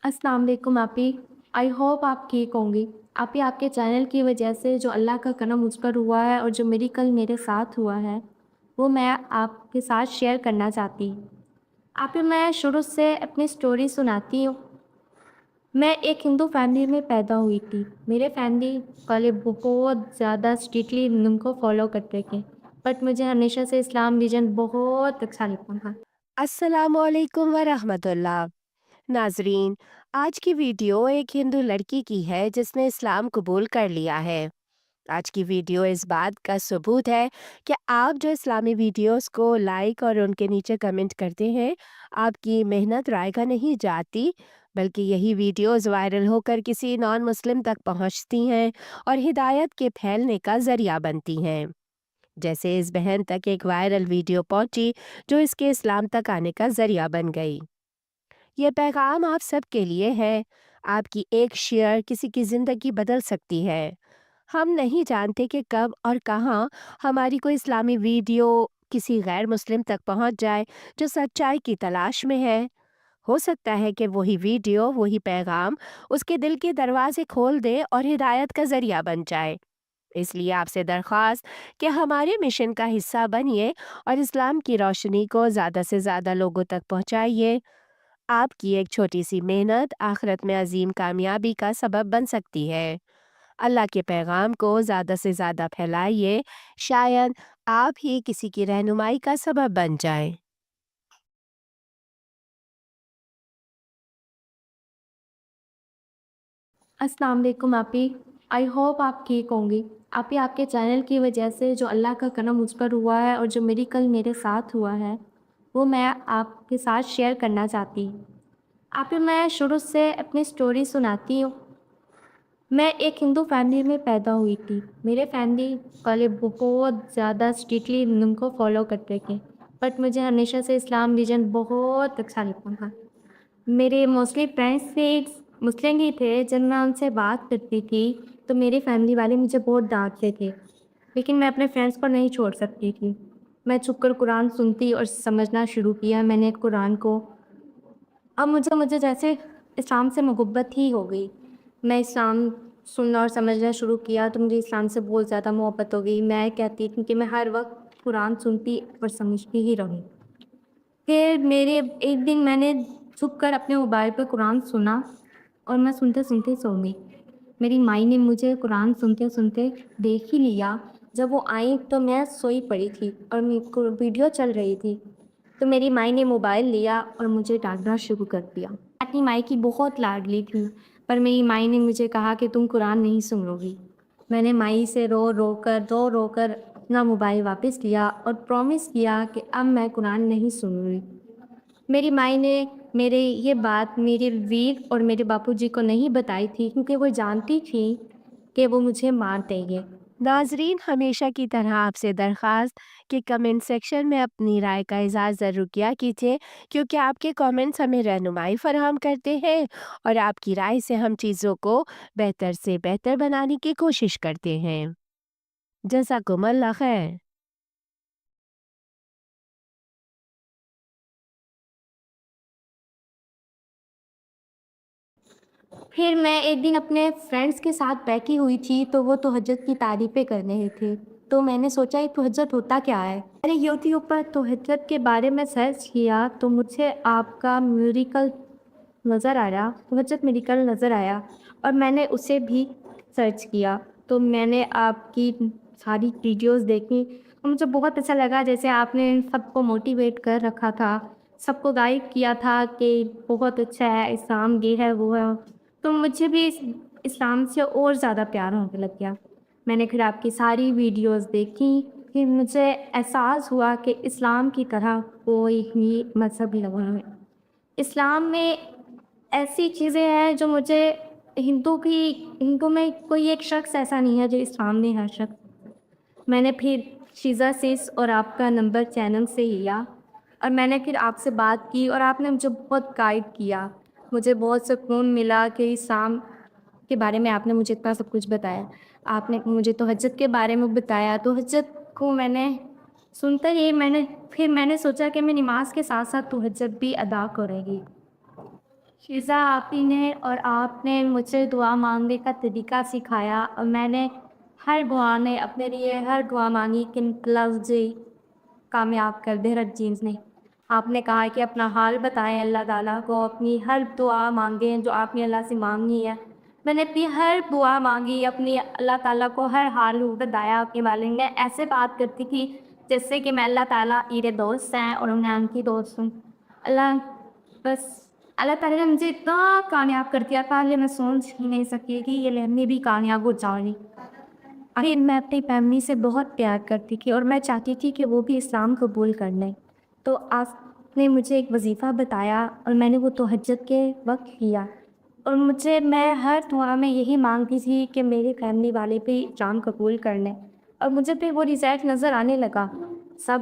अस्सलाम वालेकुम आपी। आई होप आप ठीक होंगी। आपी आपके चैनल की वजह से जो अल्लाह का करम मुझ पर हुआ है और जो मेरी कल मेरे साथ हुआ है, वो मैं आपके साथ शेयर करना चाहती हूँ। आपी मैं शुरू से अपनी स्टोरी सुनाती हूँ। मैं एक हिंदू फैमिली में पैदा हुई थी। मेरे फैमिली वाले बहुत ज़्यादा स्ट्रिक्टली उनको फॉलो करते थे। बट मुझे हमेशा से इस्लाम रिलीजन बहुत अच्छा लगता था। अस्सलामुअलैकुम वरहमतुल्लाह। नाजरीन, आज की वीडियो एक हिंदू लड़की की है जिसने इस्लाम कबूल कर लिया है। आज की वीडियो इस बात का सबूत है कि आप जो इस्लामी वीडियोस को लाइक और उनके नीचे कमेंट करते हैं, आपकी मेहनत रायगा नहीं जाती, बल्कि यही वीडियोस वायरल होकर किसी नॉन मुस्लिम तक पहुंचती हैं और हिदायत के फैलने का जरिया बनती हैं। जैसे इस बहन तक एक वायरल वीडियो पहुंची जो इसके इस्लाम तक आने का जरिया बन गई। ये पैगाम आप सबके लिए है। आपकी एक शेयर किसी की ज़िंदगी बदल सकती है। हम नहीं जानते कि कब और कहाँ हमारी कोई इस्लामी वीडियो किसी गैर मुस्लिम तक पहुंच जाए जो सच्चाई की तलाश में है। हो सकता है कि वही वीडियो, वही पैगाम उसके दिल के दरवाजे खोल दे और हिदायत का जरिया बन जाए। इसलिए आपसे दरख्वास्त कि हमारे मिशन का हिस्सा बनिए और इस्लाम की रोशनी को ज़्यादा से ज़्यादा लोगों तक पहुंचाइए। आपकी एक छोटी सी मेहनत आखिरत में अजीम कामयाबी का सबब बन सकती है। अल्लाह के पैगाम को ज़्यादा से ज़्यादा फैलाइए। शायद आप ही किसी की रहनुमाई का सबब बन जाएं। अस्सलाम वालेकुम आपी। आई होप आप ठीक होंगी। आपी आपके चैनल की वजह से जो अल्लाह का करम मुझ पर हुआ है और जो मेरी कल मेरे साथ हुआ है, वो मैं आपके साथ शेयर करना चाहती हूँ। आपी मैं शुरू से अपनी स्टोरी सुनाती हूँ। मैं एक हिंदू फैमिली में पैदा हुई थी। मेरे फैमिली वाले बहुत ज़्यादा स्ट्रिक्टली उनको फॉलो करते थे। बट मुझे हमेशा से इस्लाम रिलीजन बहुत अच्छा लगता था। मेरे मोस्टली फ्रेंड्स से मुस्लिम ही थे। जब मैं उनसे बात करती थी तो मेरी फैमिली वाले मुझे बहुत डांटते थे, लेकिन मैं अपने फ्रेंड्स को नहीं छोड़ सकती थी। मैं छुपकर कुरान सुनती और समझना शुरू किया मैंने कुरान को। अब मुझे मुझे जैसे इस्लाम से मोहब्बत ही हो गई। मैं इस्लाम सुनना और समझना शुरू किया तो मुझे इस्लाम से बहुत ज़्यादा मोहब्बत हो गई। मैं कहती थी कि मैं हर वक्त कुरान सुनती और समझती ही रहूँ। फिर मेरे एक दिन मैंने छुप कर अपने मोबाइल पर कुरान सुना और मैं सुनते-सुनते ही सो गई। मेरी माई ने मुझे कुरान सुनते-सुनते देख ही लिया। जब वो आई तो मैं सोई पड़ी थी और मेरे को वीडियो चल रही थी। तो मेरी माई ने मोबाइल लिया और मुझे डाँटना शुरू कर दिया। मैं अपनी माई की बहुत लाडली थी, पर मेरी माई ने मुझे कहा कि तुम कुरान नहीं सुनोगी। मैंने माई से रो रो कर अपना मोबाइल वापस लिया और प्रॉमिस किया कि अब मैं कुरान नहीं सुनूँगी। मेरी माई ने मेरे ये बात मेरे वीर और मेरे बापूजी को नहीं बताई थी क्योंकि वो जानती थी कि वो मुझे मार देंगे। नाजरीन, हमेशा की तरह आपसे दरख्वास्त कि कमेंट सेक्शन में अपनी राय का इज़हार ज़रूर किया कीजिए, क्योंकि आपके कमेंट्स हमें रहनुमाई फराहम करते हैं और आपकी राय से हम चीज़ों को बेहतर से बेहतर बनाने की कोशिश करते हैं। जज़ाकुमुल्लाह खैर। फिर मैं एक दिन अपने फ्रेंड्स के साथ बैठी हुई थी तो वो तहज्जुद की तारीफ़ें कर रहे थे। तो मैंने सोचा ये तहज्जुद होता क्या है? मैंने यूट्यूब पर तहज्जुद के बारे में सर्च किया तो मुझे आपका म्यूजिकल नज़र आया, तहज्जुद मेडिकल नज़र आया और मैंने उसे भी सर्च किया। तो मैंने आपकी सारी वीडियोस देखी और मुझे बहुत अच्छा लगा जैसे आपने सबको मोटिवेट कर रखा था, सबको गाइड किया था कि बहुत अच्छा है, इस्लाम ये है, वो है। तो मुझे भी इस्लाम से और ज़्यादा प्यार होने लग गया। मैंने फिर आपकी सारी वीडियोस देखी, फिर मुझे एहसास हुआ कि इस्लाम की तरह कोई भी मज़हब नहीं है। इस्लाम में ऐसी चीज़ें हैं जो मुझे हिंदू में कोई एक शख्स ऐसा नहीं है जो इस्लाम में हर शख्स। मैंने फिर शीज़ा सिस और आपका नंबर चैनल से लिया और मैंने फिर आपसे बात की और आपने मुझे बहुत गाइड किया। मुझे बहुत सुकून मिला कि इस्लाम के बारे में आपने मुझे इतना सब कुछ बताया। आपने मुझे तहज्जुद के बारे में बताया। तहज्जुद को मैंने सुनते ही मैंने सोचा कि मैं नमाज़ के साथ-साथ तहज्जुद भी अदा करूँगी। شیزا آپی نے اور آپ نے مجھے دعا مانگنے کا طریقہ سکھایا اور میں نے ہر دعا میں اپنے لیے ہر دعا مانگی کہ لفظ کامیاب کر دے رب جینس نے. آپ نے کہا کہ اپنا حال بتائیں اللہ تعالیٰ کو، اپنی ہر دعا مانگیں جو آپ نے اللہ سے مانگنی ہے. میں نے اپنی ہر دعا مانگی، اپنی اللہ تعالیٰ کو ہر حال بتایا. اپنے والد میں ایسے بات کرتی تھی جیسے کہ میں اللہ تعالیٰ میرے دوست ہیں اور میں ان کی دوست ہوں. بس اللہ تعالیٰ نے مجھے اتنا کامیاب کر دیا تھا کہ میں سوچ ہی نہیں سکی کہ یہ میں بھی کامیاب ہو جاؤں گی. ابھی میں اپنی فیملی سے بہت پیار کرتی تھی اور میں چاہتی تھی کہ وہ بھی اسلام قبول کر لیں. تو آپ نے مجھے ایک وظیفہ بتایا اور میں نے وہ تہجد کے وقت کیا. اور میں ہر دعا میں یہی مانگتی تھی کہ میری فیملی والے بھی اسلام قبول کر لیں. اور مجھے پہ وہ رزلٹ نظر آنے لگا، سب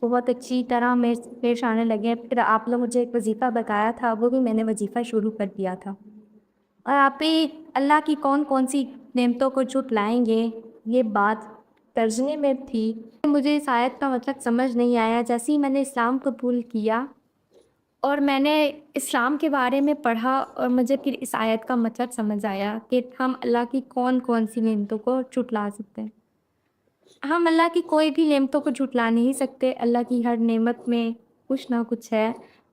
بہت اچھی طرح میں پیش آنے لگے. پھر آپ نے مجھے ایک وظیفہ بتایا تھا، وہ بھی میں نے وظیفہ شروع کر دیا تھا. اور آپ ہی اللہ کی کون کون سی نعمتوں کو جھٹلائیں گے، یہ بات ترجمے میں تھی. مجھے اس آیت کا مطلب سمجھ نہیں آیا. جیسے ہی میں نے اسلام قبول کیا اور میں نے اسلام کے بارے میں پڑھا اور مجھے پھر اس آیت کا مطلب سمجھ آیا کہ ہم اللہ کی کون کون سی نعمتوں کو جھٹلا سکتے ہیں. ہم اللہ کی کوئی بھی نعمتوں کو جھٹلا نہیں سکتے. اللہ کی ہر نعمت میں کچھ نہ کچھ ہے.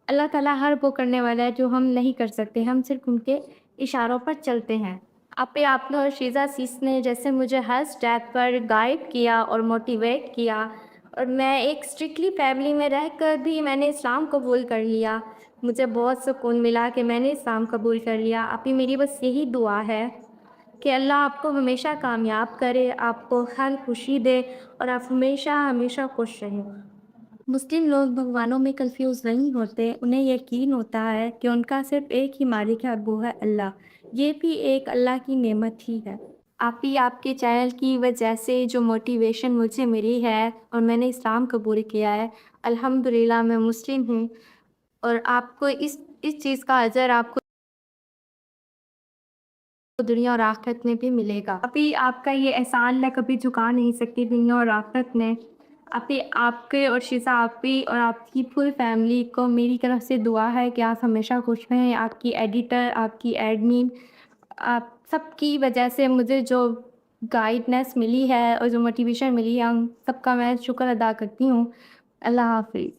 اللہ تعالیٰ ہر وہ کرنے والا ہے جو ہم نہیں کر سکتے، ہم صرف ان کے اشاروں پر چلتے ہیں. آپ نے اور شیزا سیس نے جیسے مجھے ہر اسٹیپ پر گائیڈ کیا اور موٹیویٹ کیا، اور میں ایک اسٹرکٹلی فیملی میں رہ کر بھی میں نے اسلام قبول کر لیا. مجھے بہت سکون ملا کہ میں نے اسلام قبول کر لیا. ابھی میری بس یہی دعا ہے کہ اللہ آپ کو ہمیشہ کامیاب کرے، آپ کو ہر خوشی دے اور آپ ہمیشہ ہمیشہ خوش رہیں. مسلم لوگ بھگوانوں میں کنفیوز نہیں ہوتے، انہیں یقین ہوتا ہے کہ ان کا صرف ایک ہی مالک ہے اور وہ ہے اللہ. یہ بھی ایک اللہ کی نعمت ہی ہے. آپ کے چینل کی وجہ سے جو موٹیویشن مجھے ملی ہے اور میں نے اسلام قبول کیا ہے، الحمدللہ میں مسلم ہوں. اور آپ کو اس چیز کا اجر آپ کو دنیا اور آخرت میں بھی ملے گا. ابھی آپ کا یہ احسان میں کبھی چکا نہیں سکتی دنیا اور آخرت میں. ابھی آپ کے اور شیزا آپی اور آپ کی فل فیملی کو میری طرف سے دعا ہے کہ آپ ہمیشہ خوش رہیں. آپ کی ایڈیٹر، آپ کی ایڈمن، آپ سب کی وجہ سے مجھے جو گائیڈنس ملی ہے اور جو موٹیویشن ملی ہے، ان سب کا میں شکر ادا کرتی ہوں. اللہ حافظ.